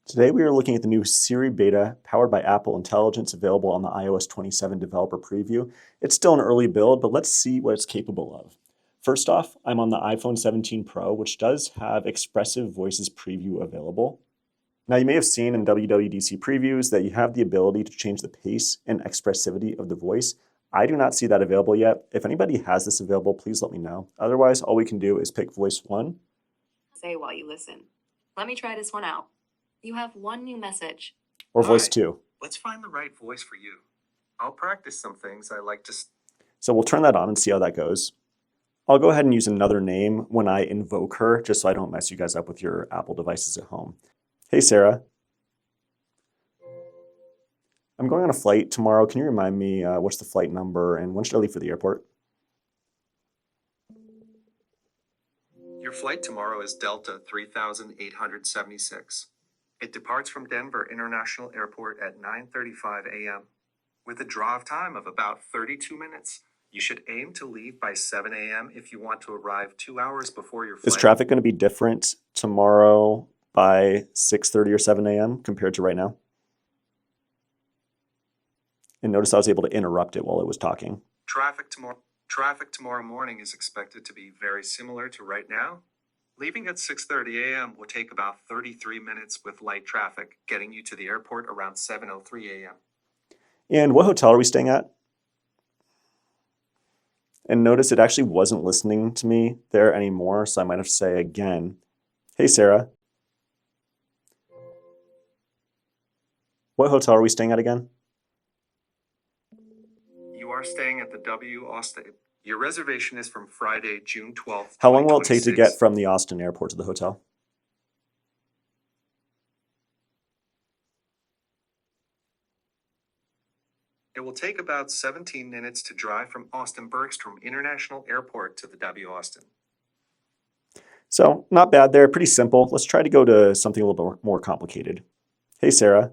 Today we are looking at the new Siri beta powered by Apple Intelligence available on the iOS 27 developer preview. It's still an early build, but let's see what it's capable of. First off, I'm on the iPhone 17 Pro, which does have Expressive Voices preview available. Now you may have seen in WWDC previews that you have the ability to change the pace and expressivity of the voice. I do not see that available yet. If anybody has this available, please let me know. Otherwise, all we can do is pick voice 1. Say while you listen. Let me try this one out. You have one new message. Or voice Hi. 2. Let's find the right voice for you. I'll practice some things I like to. So we'll turn that on and see how that goes. I'll go ahead and use another name when I invoke her, just so I don't mess you guys up with your Apple devices at home. Hey, Sarah. I'm going on a flight tomorrow. Can you remind me what's the flight number and when should I leave for the airport? Your flight tomorrow is Delta 3876. It departs from Denver International Airport at 9:35 a.m. With a drive time of about 32 minutes. You should aim to leave by 7 a.m. if you want to arrive 2 hours before your flight. Is traffic going to be different tomorrow by 6:30 or 7 a.m. compared to right now? And notice I was able to interrupt it while it was talking. Traffic tomorrow morning is expected to be very similar to right now. Leaving at 6:30 a.m. will take about 33 minutes with light traffic, getting you to the airport around 7:03 a.m. And what hotel are we staying at? And notice it actually wasn't listening to me there anymore, so I might have to say again, hey, Sarah. What hotel are we staying at again? You are staying at the W Austin. Your reservation is from Friday, June 12th. How long will it take to get from the Austin airport to the hotel? It will take about 17 minutes to drive from Austin Bergstrom International Airport to the W Austin. So not bad there, pretty simple. Let's try to go to something a little bit more complicated. Hey, Sarah.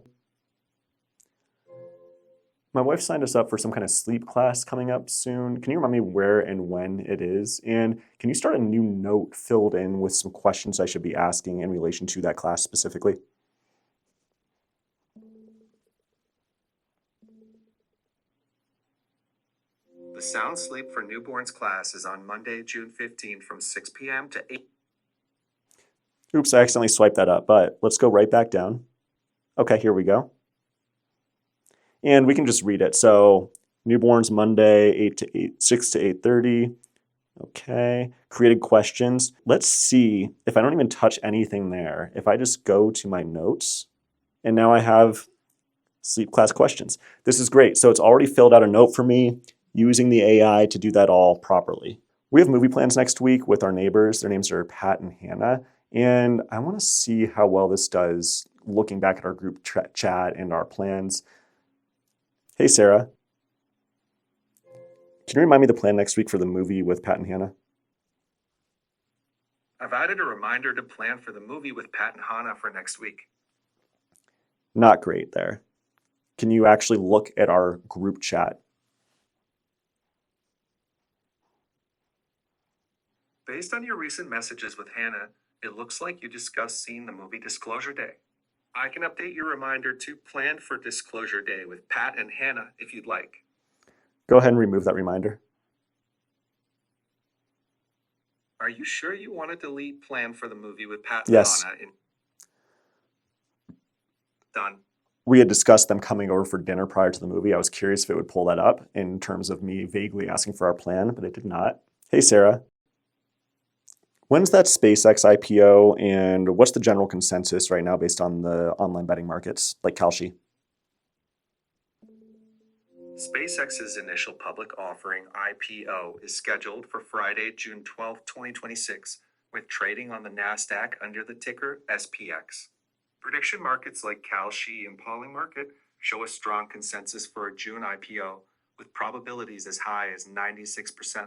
My wife signed us up for some kind of sleep class coming up soon. Can you remind me where and when it is? And can you start a new note filled in with some questions I should be asking in relation to that class specifically? The Sound Sleep for Newborns class is on Monday, June 15th from 6 p.m. to 8. Oops, I accidentally swiped that up, but let's go right back down. Okay, here we go. And we can just read it. So newborns Monday, 6 to 8:30. Okay, created questions. Let's see if I don't even touch anything there. If I just go to my notes, and now I have sleep class questions. This is great. So it's already filled out a note for me using the AI to do that all properly. We have movie plans next week with our neighbors. Their names are Pat and Hannah. And I want to see how well this does looking back at our group chat and our plans. Hey, Sarah. Can you remind me the plan next week for the movie with Pat and Hannah? I've added a reminder to plan for the movie with Pat and Hannah for next week. Not great there. Can you actually look at our group chat? Based on your recent messages with Hannah, it looks like you discussed seeing the movie Disclosure Day. I can update your reminder to plan for Disclosure Day with Pat and Hannah if you'd like. Go ahead and remove that reminder. Are you sure you want to delete plan for the movie with Pat and Yes. Hannah? Done. We had discussed them coming over for dinner prior to the movie. I was curious if it would pull that up in terms of me vaguely asking for our plan, but it did not. Hey, Sarah. When's that SpaceX IPO and what's the general consensus right now based on the online betting markets like Kalshi? SpaceX's initial public offering IPO is scheduled for Friday, June 12, 2026, with trading on the NASDAQ under the ticker SPX. Prediction markets like Kalshi and Polymarket show a strong consensus for a June IPO, with probabilities as high as 96%.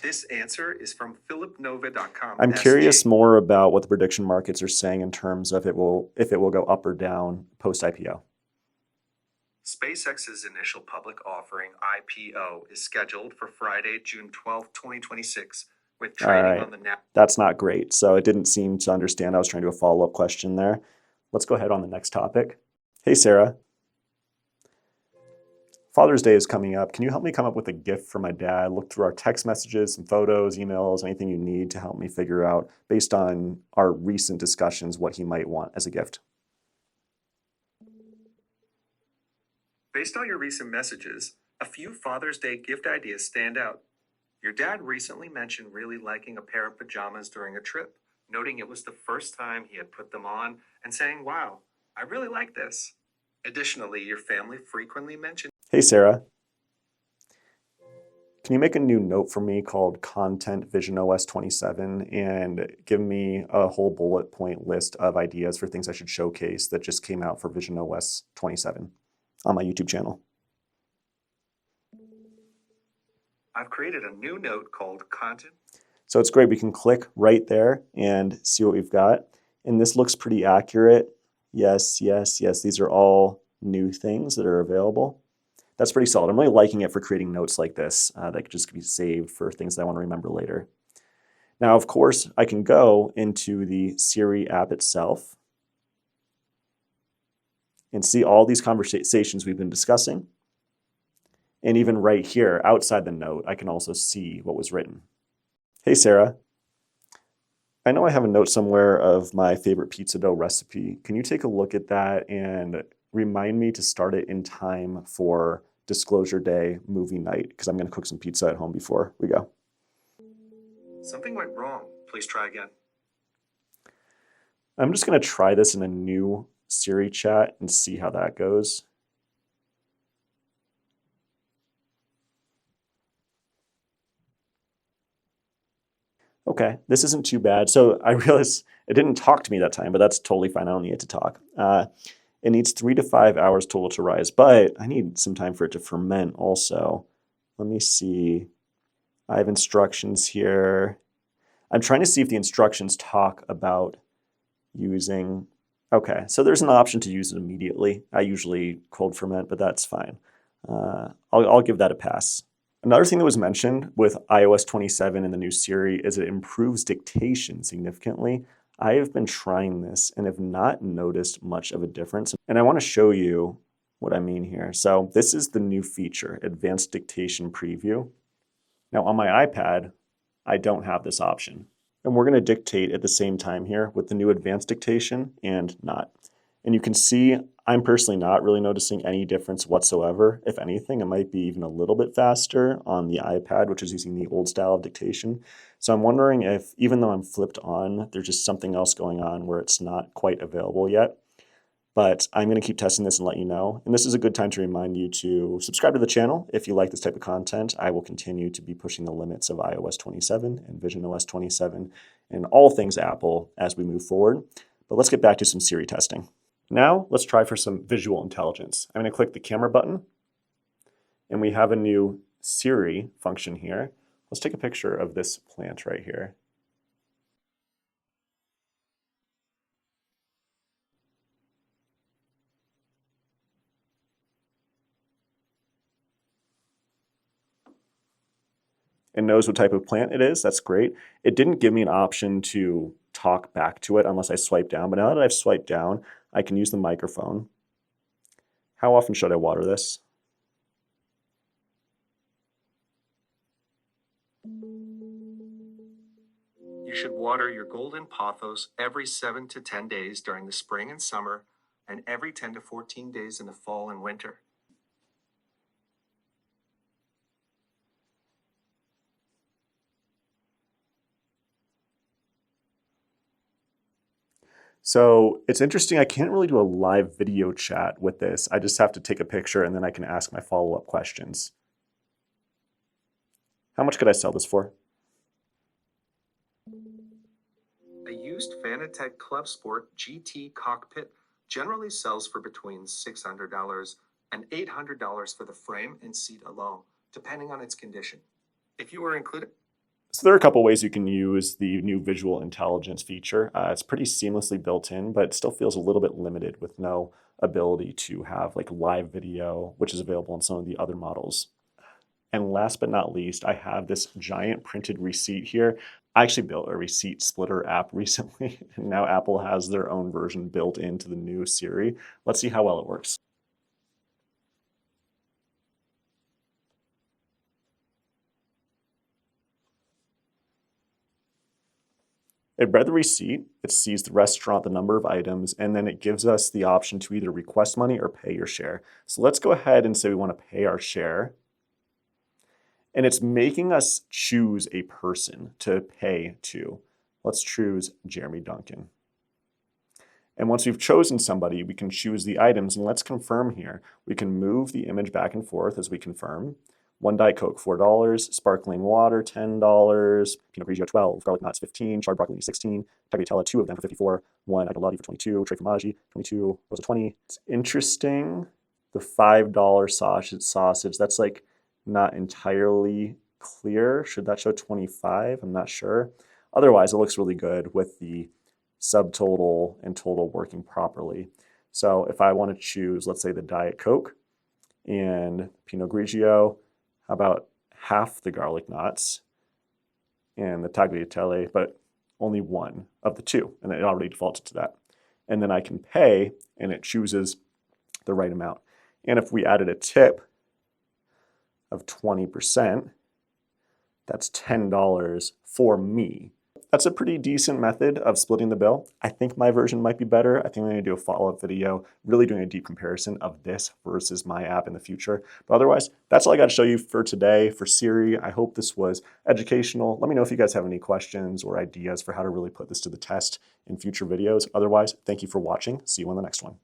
This answer is from philipnova.com. I'm curious more about what the prediction markets are saying in terms of if it will go up or down post-IPO. SpaceX's initial public offering IPO is scheduled for Friday, June 12, 2026, with trading on the NASDAQ. That's not great. So it didn't seem to understand. I was trying to do a follow-up question there. Let's go ahead on the next topic. Hey, Sarah. Father's Day is coming up. Can you help me come up with a gift for my dad? Look through our text messages, some photos, emails, anything you need to help me figure out, based on our recent discussions, what he might want as a gift. Based on your recent messages, a few Father's Day gift ideas stand out. Your dad recently mentioned really liking a pair of pajamas during a trip, noting it was the first time he had put them on and saying, "Wow, I really like this." Additionally, your family frequently mentioned, Hey, Sarah. Can you make a new note for me called Content Vision OS 27 and give me a whole bullet point list of ideas for things I should showcase that just came out for Vision OS 27 on my YouTube channel? "I've created a new note called Content." So it's great. We can click right there and see what we've got. And this looks pretty accurate. Yes, yes, yes. These are all new things that are available. That's pretty solid. I'm really liking it for creating notes like this that could just be saved for things that I want to remember later. Now, of course, I can go into the Siri app itself and see all these conversations we've been discussing. And even right here, outside the note, I can also see what was written. Hey, Sarah. I know I have a note somewhere of my favorite pizza dough recipe. Can you take a look at that and remind me to start it in time for Disclosure Day movie night? Because I'm going to cook some pizza at home before we go. "Something went wrong. Please try again." I'm just going to try this in a new Siri chat and see how that goes. Okay, this isn't too bad. So I realized it didn't talk to me that time, but that's totally fine. I don't need it to talk. It needs 3 to 5 hours total to rise, but I need some time for it to ferment also. Let me see. I have instructions here. I'm trying to see if the instructions talk about using. Okay, so there's an option to use it immediately. I usually cold ferment, but that's fine. I'll give that a pass. Another thing that was mentioned with iOS 27 and the new Siri is it improves dictation significantly. I have been trying this and have not noticed much of a difference. And I want to show you what I mean here. So this is the new feature, Advanced Dictation Preview. Now on my iPad, I don't have this option. And we're going to dictate at the same time here with the new Advanced Dictation and not. And you can see I'm personally not really noticing any difference whatsoever. If anything, it might be even a little bit faster on the iPad, which is using the old style of dictation. So I'm wondering if, even though I'm flipped on, there's just something else going on where it's not quite available yet. But I'm going to keep testing this and let you know. And this is a good time to remind you to subscribe to the channel if you like this type of content. I will continue to be pushing the limits of iOS 27 and Vision OS 27 and all things Apple as we move forward. But let's get back to some Siri testing. Now let's try for some visual intelligence. I'm going to click the camera button and we have a new Siri function here. Let's take a picture of this plant right here. It knows what type of plant it is. That's great. It didn't give me an option to talk back to it unless I swipe down, but now that I've swiped down, I can use the microphone. How often should I water this? You should water your golden pothos every 7 to 10 days during the spring and summer, and every 10 to 14 days in the fall and winter. So it's interesting, I can't really do a live video chat with this. I just have to take a picture and then I can ask my follow-up questions. How much could I sell this for? A used Fanatec Club Sport GT cockpit generally sells for between $600 and $800 for the frame and seat alone, depending on its condition. If you were included, So there are a couple ways you can use the new visual intelligence feature. It's pretty seamlessly built in, but it still feels a little bit limited with no ability to have like live video, which is available on some of the other models. And last but not least, I have this giant printed receipt here. I actually built a receipt splitter app recently, and now Apple has their own version built into the new Siri. Let's see how well it works. It read the receipt, it sees the restaurant, the number of items, and then it gives us the option to either request money or pay your share. So let's go ahead and say we want to pay our share. And it's making us choose a person to pay to. Let's choose Jeremy Duncan. And once we've chosen somebody, we can choose the items, and let's confirm here. We can move the image back and forth as we confirm. One Diet Coke, $4, sparkling water, $10, Pinot Grigio, $12, garlic knots, $15, charred broccoli, $16, tagliatelle, 2 of them for $54, one I love you for $22, tre formaggi, $22, was a $20. It's interesting, the $5 sausage, that's like not entirely clear. Should that show 25? I'm not sure. Otherwise, it looks really good with the subtotal and total working properly. So if I want to choose, let's say the Diet Coke and Pinot Grigio, how about half the garlic knots and the tagliatelle, but only one of the two, and it already defaulted to that. And then I can pay, and it chooses the right amount. And if we added a tip of 20%, that's $10 for me. That's a pretty decent method of splitting the bill. I think my version might be better. I think I'm going to do a follow-up video really doing a deep comparison of this versus my app in the future. But otherwise, that's all I got to show you for today for Siri. I hope this was educational. Let me know if you guys have any questions or ideas for how to really put this to the test in future videos. Otherwise, thank you for watching. See you on the next one.